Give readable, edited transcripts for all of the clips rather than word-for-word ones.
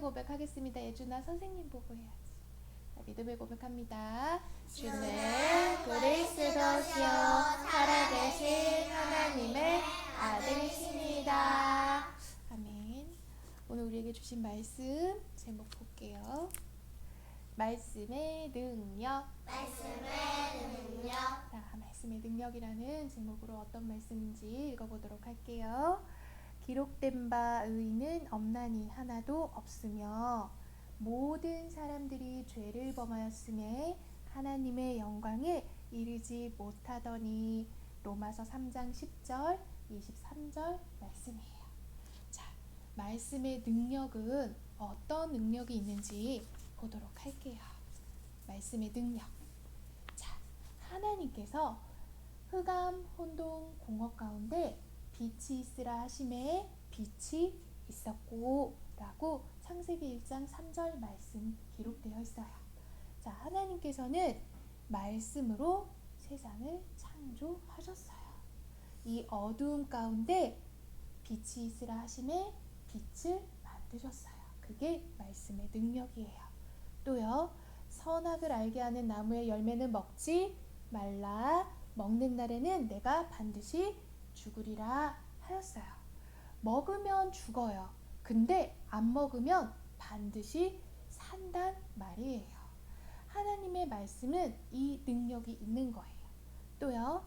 고백하겠습니다. 예준아, 선생님 보고 해야지. 자, 믿음의 고백합니다. 주는 그리스도시요 살아계신 하나님의 아들이십니다. 아멘. 오늘 우리에게 주신 말씀 제목 볼게요. 말씀의 능력. 자, 말씀의 능력이라는 제목으로 어떤 말씀인지 읽어보도록 할게요. 기록된 바 의인은 없나니 하나도 없으며 모든 사람들이 죄를 범하였음에 하나님의 영광에 이르지 못하더니. 로마서 3장 10절 23절 말씀이에요. 자, 말씀의 능력은 어떤 능력이 있는지 보도록 할게요. 말씀의 능력. 자, 하나님께서 흑암, 혼돈, 공허 가운데 빛이 있으라 하심에 빛이 있었고 라고 창세기 1장 3절 말씀 기록되어 있어요. 자, 하나님께서는 말씀으로 세상을 창조하셨어요. 이 어두움 가운데 빛이 있으라 하심에 빛을 만드셨어요. 그게 말씀의 능력이에요. 또요, 선악을 알게 하는 나무의 열매는 먹지 말라. 먹는 날에는 내가 반드시 죽으리라 하였어요. 먹으면 죽어요. 근데 안 먹으면 반드시 산단 말이에요. 하나님의 말씀은 이 능력이 있는 거예요. 또요,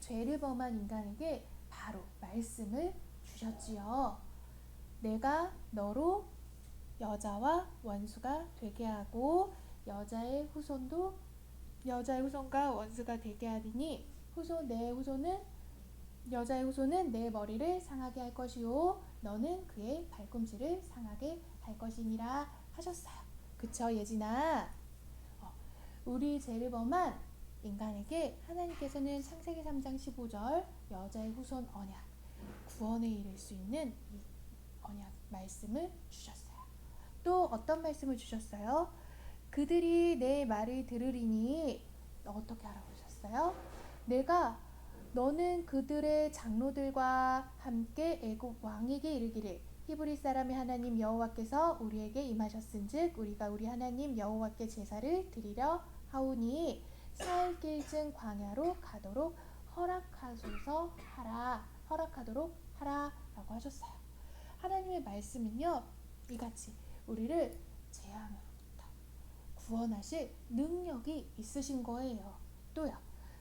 죄를 범한 인간에게 바로 말씀을 주셨지요. 내가 너로 여자와 원수가 되게 하고 여자의 후손과 원수가 되게 하리니 여자의 후손은 내 머리를 상하게 할 것이요 너는 그의 발꿈치를 상하게 할 것이니라 하셨어요. 그쵸, 예진아? 우리 죄를 범한 인간에게 하나님께서는 창세기 3장 15절 여자의 후손 언약, 구원에 이를 수 있는 이 언약 말씀을 주셨어요. 또 어떤 말씀을 주셨어요? 그들이 내 말을 들으리니 어떻게 하라고 하셨어요? 너는 그들의 장로들과 함께 애굽 왕에게 이르기를 히브리 사람의 하나님 여호와께서 우리에게 임하셨은즉 우리가 우리 하나님 여호와께 제사를 드리려 하오니 사흘길쯤 광야로 가도록 허락하도록 하라 라고 하셨어요. 하나님의 말씀은요, 이같이 우리를 재앙으로부터 구원하실 능력이 있으신 거예요. 또요,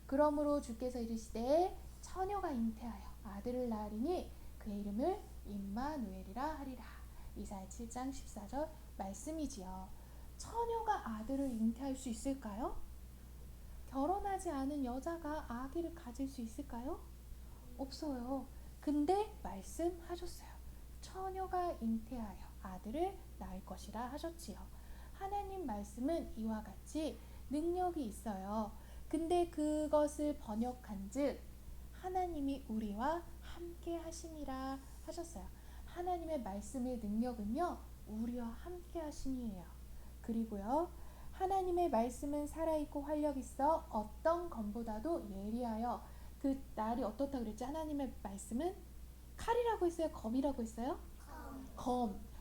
그러므로 주께서 이르시되 처녀가 잉태하여 아들을 낳으리니 그의 이름을 임마누엘이라 하리라. 이사야 7장 14절 말씀이지요. 처녀가 아들을 잉태할 수 있을까요? 결혼하지 않은 여자가 아기를 가질 수 있을까요? 없어요. 근데 말씀하셨어요. 처녀가 잉태하여 아들을 낳을 것이라 하셨지요. 하나님 말씀은 이와 같이 능력이 있어요. 근데 그것을 번역한즉 하나님이 우리와 함께 하시니라 하셨어요. 하나님의 말씀의 능력은요, 우리와 함께 하심이에요. 그리고요, 하나님의 말씀은 살아있고 활력있어 어떤 검보다도 예리하여. 그 날이 어떻다 그랬지? 하나님의 말씀은 칼이라고 했어요? 검이라고 했어요?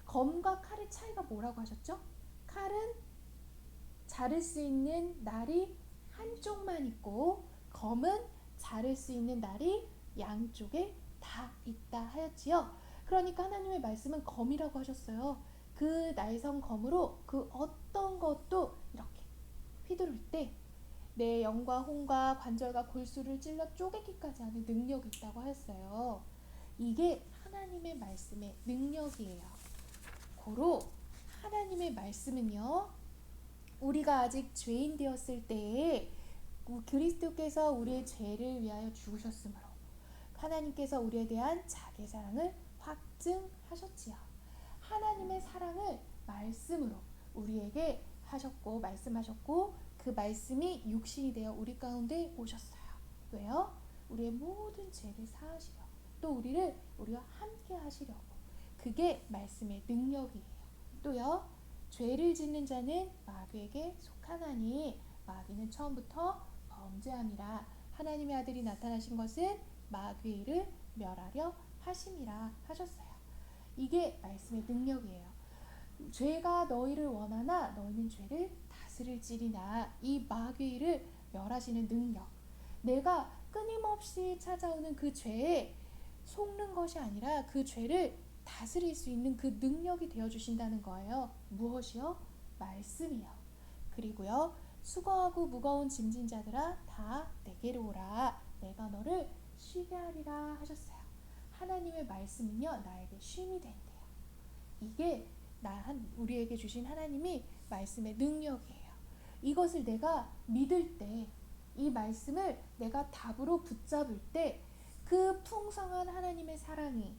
검과 칼의 차이가 뭐라고 하셨죠? 칼은 자를 수 있는 날이 한쪽만 있고 검은 자를 수 있는 날이 양쪽에 다 있다 하였지요. 그러니까 하나님의 말씀은 검이라고 하셨어요. 그 날성 검으로 그 어떤 것도 이렇게 휘두를 때 내 영과 혼과 관절과 골수를 찔러 쪼개기까지 하는 능력이 있다고 하였어요. 이게 하나님의 말씀의 능력이에요. 고로 하나님의 말씀은요, 우리가 아직 죄인 되었을 때에 그리스도께서 우리의 죄를 위하여 죽으셨으므로 하나님께서 우리에 대한 자기의 사랑을 확증하셨지요. 하나님의 사랑을 말씀으로 우리에게 하셨고 말씀하셨고 그 말씀이 육신이 되어 우리 가운데 오셨어요. 왜요? 우리의 모든 죄를 사하시려, 또 우리와 함께 하시려고. 그게 말씀의 능력이에요. 또요, 죄를 짓는 자는 마귀에게 속하나니 마귀는 처음부터 범죄함이라. 하나님의 아들이 나타나신 것은 마귀의 일을 멸하려 하심이라 하셨어요. 이게 말씀의 능력이에요. 죄가 너희를 원하나 너희는 죄를 다스릴지니라. 이 마귀의 일을 멸하시는 능력, 내가 끊임없이 찾아오는 그 죄에 속는 것이 아니라 그 죄를 다스릴 수 있는 그 능력이 되어주신다는 거예요. 무엇이요? 말씀이요. 그리고요, 수고하고 무거운 짐진 자들아 다 내게로 오라. 내가 너를 쉬게 하리라 하셨어요. 하나님의 말씀은요, 나에게 쉼이 된대요. 이게 우리에게 주신 하나님이 말씀의 능력이에요. 이것을 내가 믿을 때, 이 말씀을 내가 답으로 붙잡을 때, 그 풍성한 하나님의 사랑이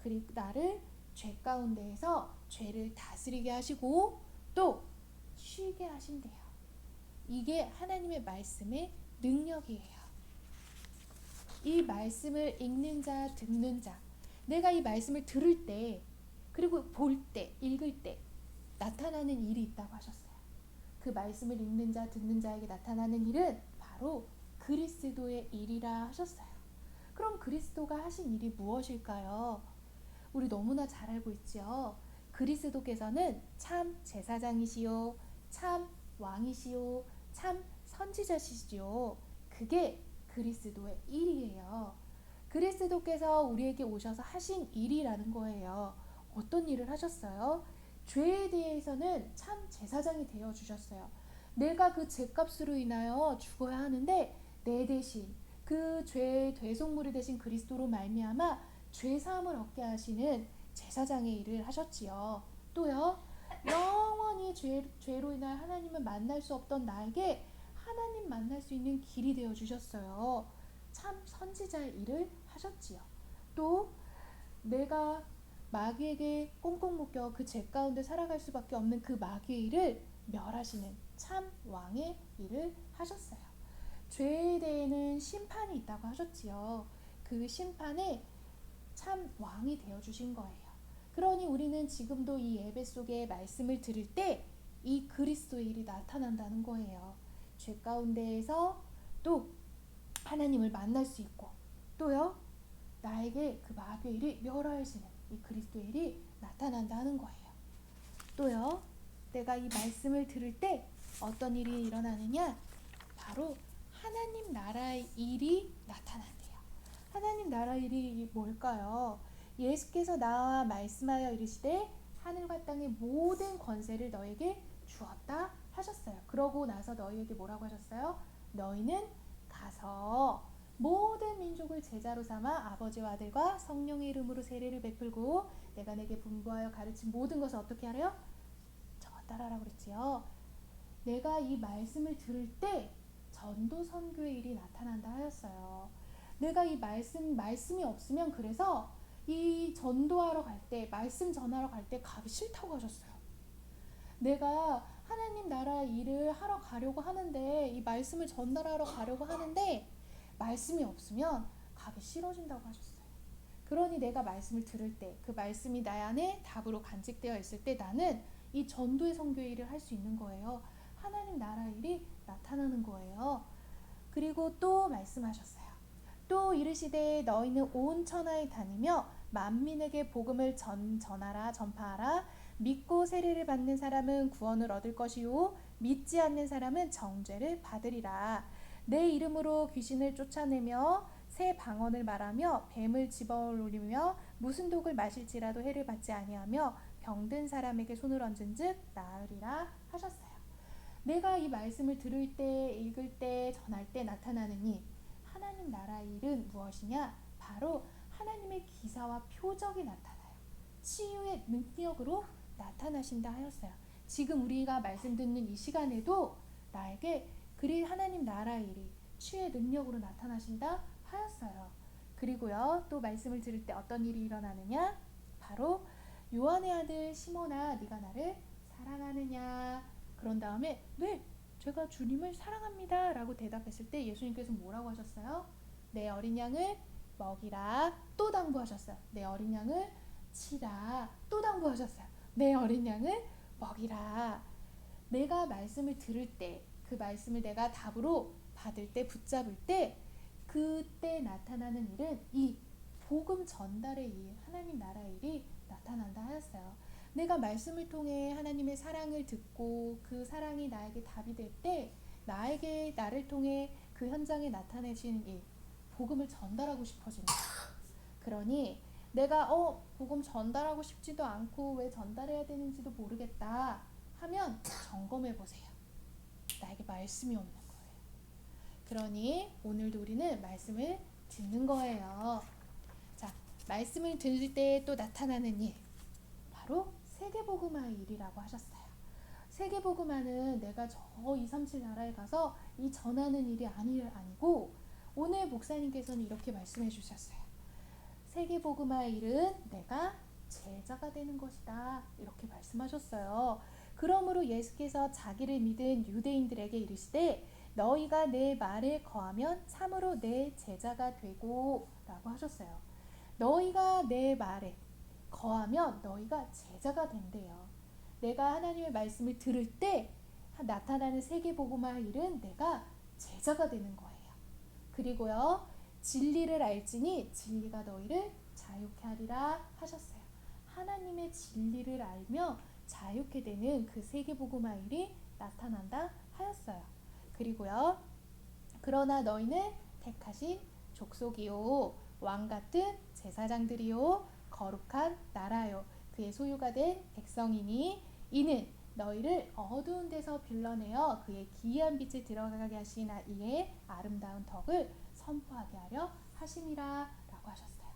그리고 나를 죄 가운데에서 죄를 다스리게 하시고 또 쉬게 하신대요. 이게 하나님의 말씀의 능력이에요. 이 말씀을 읽는 자, 듣는 자, 내가 이 말씀을 들을 때, 그리고 볼 때, 읽을 때 나타나는 일이 있다고 하셨어요. 그 말씀을 읽는 자, 듣는 자에게 나타나는 일은 바로 그리스도의 일이라 하셨어요. 그럼 그리스도가 하신 일이 무엇일까요? 우리 너무나 잘 알고 있죠. 그리스도께서는 참 제사장이시요, 참 왕이시요, 참 선지자시지요. 그게 그리스도의 일이에요. 그리스도께서 우리에게 오셔서 하신 일이라는 거예요. 어떤 일을 하셨어요? 죄에 대해서는 참 제사장이 되어 주셨어요. 내가 그 죄값으로 인하여 죽어야 하는데 내 대신 그 죄의 대속물이 되신 그리스도로 말미암아 죄 사함을 얻게 하시는 제사장의 일을 하셨지요. 또요, 영원히 죄로 인하여 하나님을 만날 수 없던 나에게 하나님 만날 수 있는 길이 되어 주셨어요. 참 선지자의 일을 하셨지요. 또 내가 마귀에게 꽁꽁 묶여 그 죄 가운데 살아갈 수밖에 없는 그 마귀의 일을 멸하시는 참 왕의 일을 하셨어요. 죄에 대해는 심판이 있다고 하셨지요. 그 심판에 참 왕이 되어주신 거예요. 그러니 우리는 지금도 이 예배 속에 말씀을 들을 때 이 그리스도의 일이 나타난다는 거예요. 죄 가운데에서 또 하나님을 만날 수 있고, 또요, 나에게 그 마귀의 일이 멸하시는 이 그리스도의 일이 나타난다는 거예요. 또요, 내가 이 말씀을 들을 때 어떤 일이 일어나느냐? 바로 하나님 나라의 일이 나타난대요. 하나님 나라의 일이 뭘까요? 예수께서 나와 말씀하여 이르시되 하늘과 땅의 모든 권세를 너에게 주었다 하셨어요. 그러고 나서 너희에게 뭐라고 하셨어요? 너희는 가서 모든 민족을 제자로 삼아 아버지와 아들과 성령의 이름으로 세례를 베풀고 내가 내게 분부하여 가르친 모든 것을 어떻게 하래요? 저와 따라라고 그랬지요. 내가 이 말씀을 들을 때 전도 선교의 일이 나타난다 하였어요. 내가 이 말씀이 없으면 그래서 이 전도하러 갈 때, 말씀 전하러 갈 때 가기 싫다고 하셨어요. 내가 하나님 나라 일을 하러 가려고 하는데, 이 말씀을 전달하러 가려고 하는데 말씀이 없으면 가기 싫어진다고 하셨어요. 그러니 내가 말씀을 들을 때, 그 말씀이 나 안에 답으로 간직되어 있을 때 나는 이 전도의 선교의 일을 할 수 있는 거예요. 하나님 나라 일이 나타나는 거예요. 그리고 또 말씀하셨어요. 또 이르시되 너희는 온 천하에 다니며 만민에게 복음을 전파하라. 믿고 세례를 받는 사람은 구원을 얻을 것이요 믿지 않는 사람은 정죄를 받으리라. 내 이름으로 귀신을 쫓아내며 새 방언을 말하며 뱀을 집어올리며 무슨 독을 마실지라도 해를 받지 아니하며 병든 사람에게 손을 얹은즉 나으리라 하셨어요. 내가 이 말씀을 들을 때, 읽을 때, 전할 때 나타나는 일, 하나님 나라 일은 무엇이냐? 바로 하나님의 기사와 표적이 나타나요. 치유의 능력으로 나타나신다 하였어요. 지금 우리가 말씀 듣는 이 시간에도 나에게 하나님 나라 일이 치유의 능력으로 나타나신다 하였어요. 그리고요, 또 말씀을 들을 때 어떤 일이 일어나느냐? 바로 요한의 아들 시몬아, 네가 나를 사랑하느냐? 그런 다음에 네, 제가 주님을 사랑합니다 라고 대답했을 때 예수님께서 뭐라고 하셨어요? 내 어린 양을 먹이라 또 당부하셨어요. 내 어린 양을 치라 또 당부하셨어요. 내 어린 양을 먹이라. 내가 말씀을 들을 때, 그 말씀을 내가 답으로 받을 때, 붙잡을 때, 그때 나타나는 일은 이 복음 전달의 일, 하나님 나라의 일이 나타난다 하였어요. 내가 말씀을 통해 하나님의 사랑을 듣고 그 사랑이 나에게 답이 될 때 나를 통해 그 현장에 나타내신 이 복음을 전달하고 싶어지는 거예요. 그러니 내가 복음 전달하고 싶지도 않고 왜 전달해야 되는지도 모르겠다 하면 점검해 보세요. 나에게 말씀이 없는 거예요. 그러니 오늘도 우리는 말씀을 듣는 거예요. 자, 말씀을 들을 때 또 나타나는 일, 바로 세계복음화의 일이라고 하셨어요. 세계복음화는 내가 저 237 나라에 가서 이 전하는 일이 아니고 오늘 목사님께서는 이렇게 말씀해 주셨어요. 세계복음화의 일은 내가 제자가 되는 것이다, 이렇게 말씀하셨어요. 그러므로 예수께서 자기를 믿은 유대인들에게 이르시되 너희가 내 말에 거하면 참으로 내 제자가 되고 라고 하셨어요. 너희가 내 말에 거하면 너희가 제자가 된대요. 내가 하나님의 말씀을 들을 때 나타나는 세계복음화 일은 내가 제자가 되는 거예요. 그리고요, 진리를 알지니 진리가 너희를 자유케 하리라 하셨어요. 하나님의 진리를 알며 자유케 되는 그 세계복음화 일이 나타난다 하였어요. 그리고요, 그러나 너희는 택하신 족속이요 왕같은 제사장들이요 거룩한 나라요 그의 소유가 된 백성이니 이는 너희를 어두운 데서 불러내어 그의 기이한 빛에 들어가게 하신 이의 아름다운 덕을 선포하게 하려 하심이라 라고 하셨어요.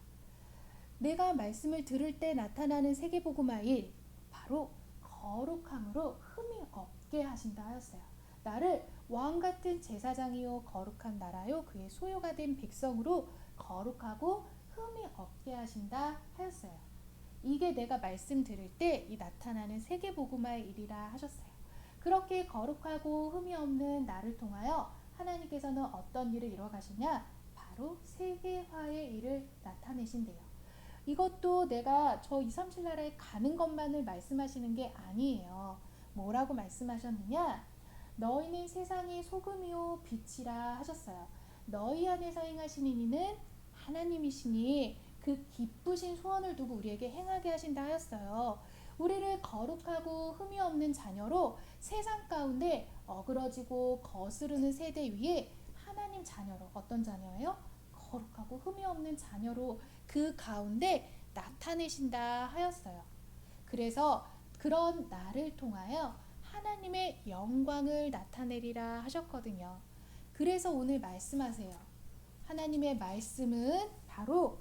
내가 말씀을 들을 때 나타나는 세계복음화 일, 바로 거룩함으로 흠이 없게 하신다 하였어요. 나를 왕같은 제사장이요 거룩한 나라요 그의 소유가 된 백성으로 거룩하고 흠이 없게 하신다 하였어요. 이게 내가 말씀 들을 때 이 나타나는 세계복음화의 일이라 하셨어요. 그렇게 거룩하고 흠이 없는 나를 통하여 하나님께서는 어떤 일을 이루어 가시냐? 바로 세계화의 일을 나타내신대요. 이것도 내가 저 237 나라에 가는 것만을 말씀하시는 게 아니에요. 뭐라고 말씀하셨느냐? 너희는 세상의 소금이요 빛이라 하셨어요. 너희 안에서 행하시는 이는 하나님이시니 그 기쁘신 소원을 두고 우리에게 행하게 하신다 하였어요. 우리를 거룩하고 흠이 없는 자녀로 세상 가운데 어그러지고 거스르는 세대 위에 하나님 자녀로, 어떤 자녀예요? 거룩하고 흠이 없는 자녀로 그 가운데 나타내신다 하였어요. 그래서 그런 나를 통하여 하나님의 영광을 나타내리라 하셨거든요. 그래서 오늘 말씀하세요. 하나님의 말씀은 바로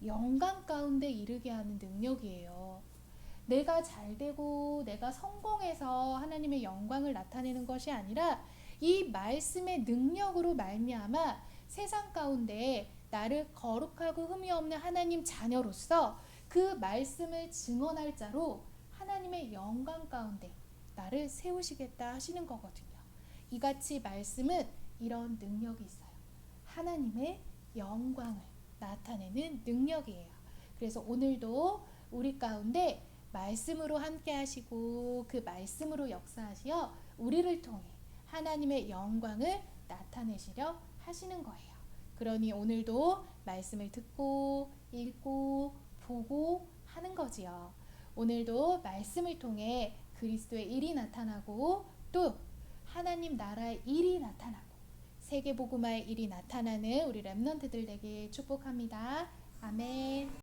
영광 가운데 이르게 하는 능력이에요. 내가 잘되고 내가 성공해서 하나님의 영광을 나타내는 것이 아니라 이 말씀의 능력으로 말미암아 세상 가운데 나를 거룩하고 흠이 없는 하나님 자녀로서 그 말씀을 증언할 자로 하나님의 영광 가운데 나를 세우시겠다 하시는 거거든요. 이같이 말씀은 이런 능력이 있어요. 하나님의 영광을 나타내는 능력이에요. 그래서 오늘도 우리 가운데 말씀으로 함께 하시고 그 말씀으로 역사하시어 우리를 통해 하나님의 영광을 나타내시려 하시는 거예요. 그러니 오늘도 말씀을 듣고 읽고 보고 하는 거지요. 오늘도 말씀을 통해 그리스도의 일이 나타나고 또 하나님 나라의 일이 나타나고 세계복음화의 일이 나타나는 우리 렘넌트들 되길 축복합니다. 아멘.